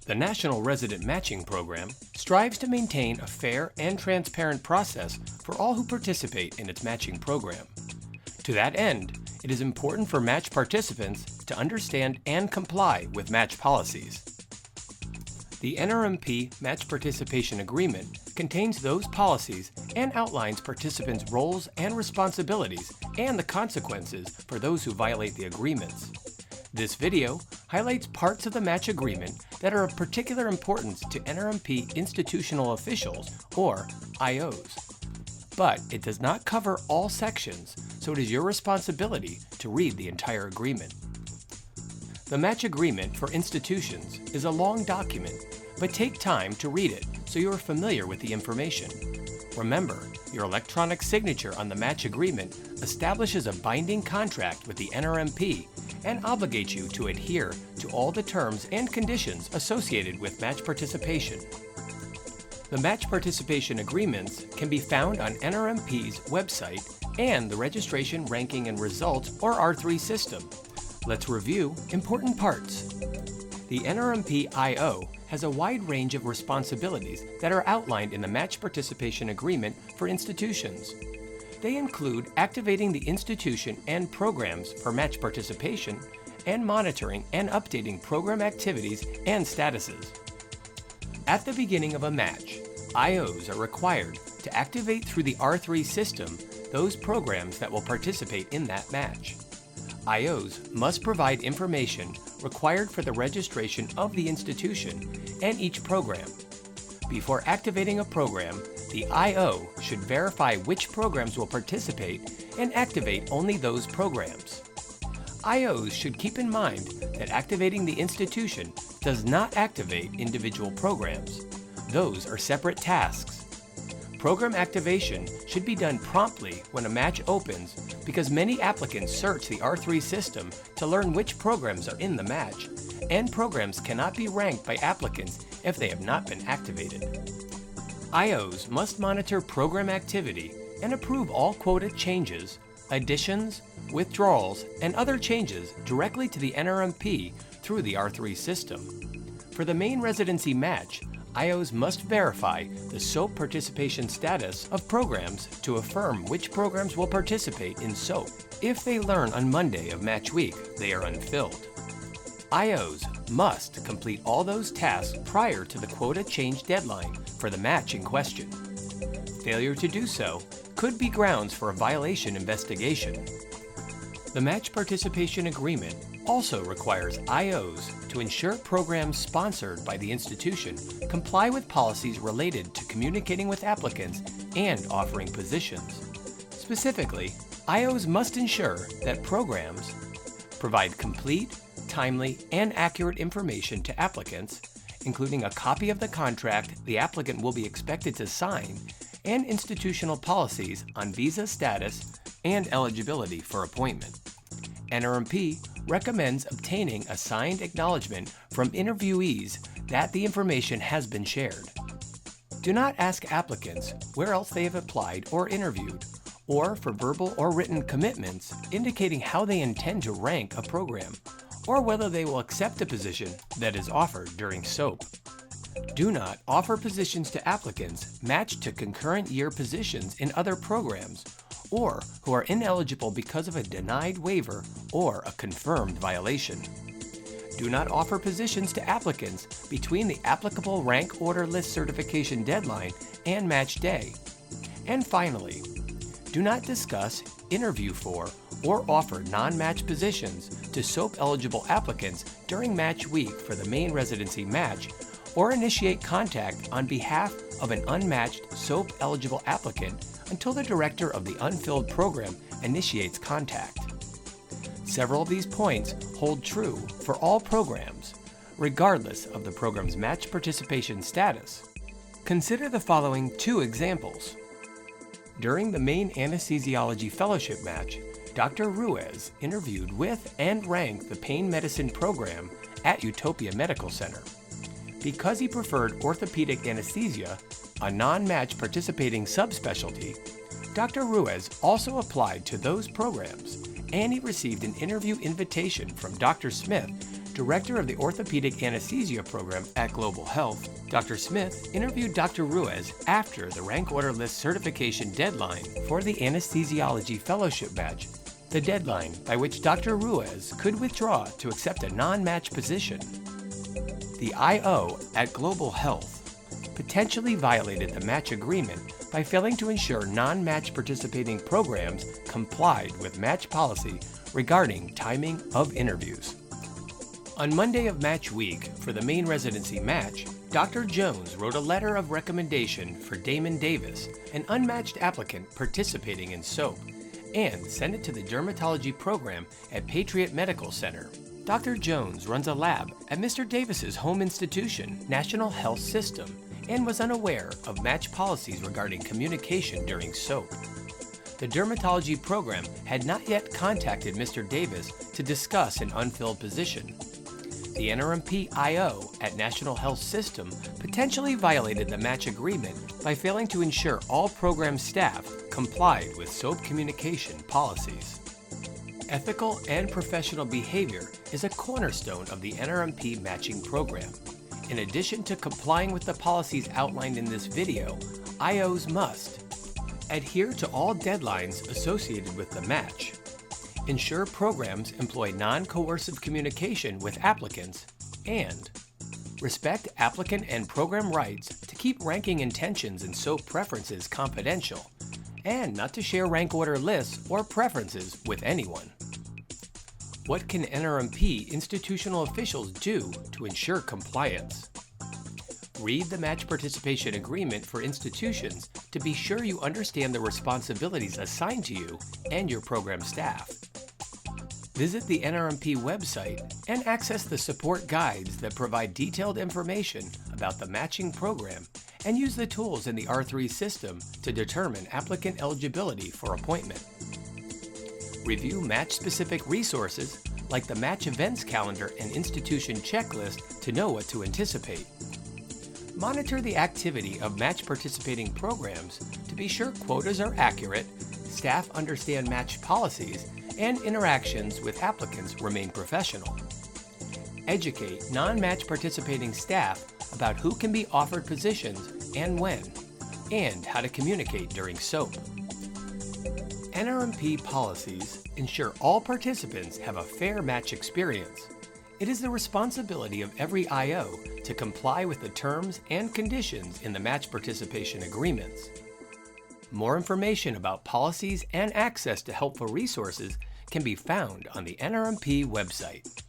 The National Resident Matching Program strives to maintain a fair and transparent process for all who participate in its matching program. To that end, it is important for match participants to understand and comply with match policies. The NRMP Match Participation Agreement contains those policies and outlines participants' roles and responsibilities and the consequences for those who violate the agreements. This video highlights parts of the match agreement that are of particular importance to NRMP institutional officials, or IOs. But it does not cover all sections, so it is your responsibility to read the entire agreement. The match agreement for institutions is a long document, but take time to read it so you are familiar with the information. Remember, your electronic signature on the match agreement establishes a binding contract with the NRMP and obligates you to adhere to all the terms and conditions associated with match participation. The match participation agreements can be found on NRMP's website and the Registration, Ranking, and Results, or R3 system. Let's review important parts. The NRMP IO has a wide range of responsibilities that are outlined in the Match Participation Agreement for institutions. They include activating the institution and programs for match participation and monitoring and updating program activities and statuses. At the beginning of a match, IOs are required to activate through the R3 system those programs that will participate in that match. IOs must provide information required for the registration of the institution and each program. Before activating a program, the IO should verify which programs will participate and activate only those programs. IOs should keep in mind that activating the institution does not activate individual programs. Those are separate tasks. Program activation should be done promptly when a match opens because many applicants search the R3 system to learn which programs are in the match, and programs cannot be ranked by applicants if they have not been activated. IOs must monitor program activity and approve all quota changes, additions, withdrawals, and other changes directly to the NRMP through the R3 system. For the main residency match, IOs must verify the SOAP participation status of programs to affirm which programs will participate in SOAP. If they learn on Monday of match week they are unfilled. IOs must complete all those tasks prior to the quota change deadline for the match in question. Failure to do so could be grounds for a violation investigation. The Match Participation Agreement also requires IOs to ensure programs sponsored by the institution comply with policies related to communicating with applicants and offering positions. Specifically, IOs must ensure that programs provide complete, timely, and accurate information to applicants, including a copy of the contract the applicant will be expected to sign, and institutional policies on visa status and eligibility for appointment. NRMP recommends obtaining a signed acknowledgement from interviewees that the information has been shared. Do not ask applicants where else they have applied or interviewed, or for verbal or written commitments indicating how they intend to rank a program, or whether they will accept a position that is offered during SOAP. Do not offer positions to applicants matched to concurrent year positions in other programs, or who are ineligible because of a denied waiver or a confirmed violation. Do not offer positions to applicants between the applicable rank order list certification deadline and match day. And finally, do not discuss, interview for, or offer non-match positions to SOAP-eligible applicants during match week for the main residency match, or initiate contact on behalf of an unmatched SOAP-eligible applicant until the director of the unfilled program initiates contact. Several of these points hold true for all programs, regardless of the program's match participation status. Consider the following two examples. During the main anesthesiology fellowship match, Dr. Ruiz interviewed with and ranked the pain medicine program at Utopia Medical Center. Because he preferred orthopedic anesthesia, a non-match participating subspecialty, Dr. Ruiz also applied to those programs, and he received an interview invitation from Dr. Smith Director of the Orthopedic Anesthesia Program at Global Health, Dr. Smith interviewed Dr. Ruiz after the rank order list certification deadline for the Anesthesiology Fellowship Badge, the deadline by which Dr. Ruiz could withdraw to accept a non-match position. The IO at Global Health potentially violated the match agreement by failing to ensure non-match participating programs complied with match policy regarding timing of interviews. On Monday of match week for the main residency match, Dr. Jones wrote a letter of recommendation for Damon Davis, an unmatched applicant participating in SOAP, and sent it to the dermatology program at Patriot Medical Center. Dr. Jones runs a lab at Mr. Davis's home institution, National Health System, and was unaware of match policies regarding communication during SOAP. The dermatology program had not yet contacted Mr. Davis to discuss an unfilled position. The NRMP IO at National Health System potentially violated the match agreement by failing to ensure all program staff complied with SOAP communication policies. Ethical and professional behavior is a cornerstone of the NRMP matching program. In addition to complying with the policies outlined in this video, IOs must adhere to all deadlines associated with the match, ensure programs employ non-coercive communication with applicants, and respect applicant and program rights to keep ranking intentions and SOAP preferences confidential, and not to share rank order lists or preferences with anyone. What can NRMP institutional officials do to ensure compliance? Read the match participation agreement for institutions to be sure you understand the responsibilities assigned to you and your program staff. Visit the NRMP website and access the support guides that provide detailed information about the matching program, and use the tools in the R3 system to determine applicant eligibility for appointment. Review match-specific resources like the match events calendar and institution checklist to know what to anticipate. Monitor the activity of match participating programs to be sure quotas are accurate, staff understand match policies, and interactions with applicants remain professional. Educate non-match participating staff about who can be offered positions and when, and how to communicate during SOAP. NRMP policies ensure all participants have a fair match experience. It is the responsibility of every IO to comply with the terms and conditions in the match participation agreements. More information about policies and access to helpful resources can be found on the NRMP website.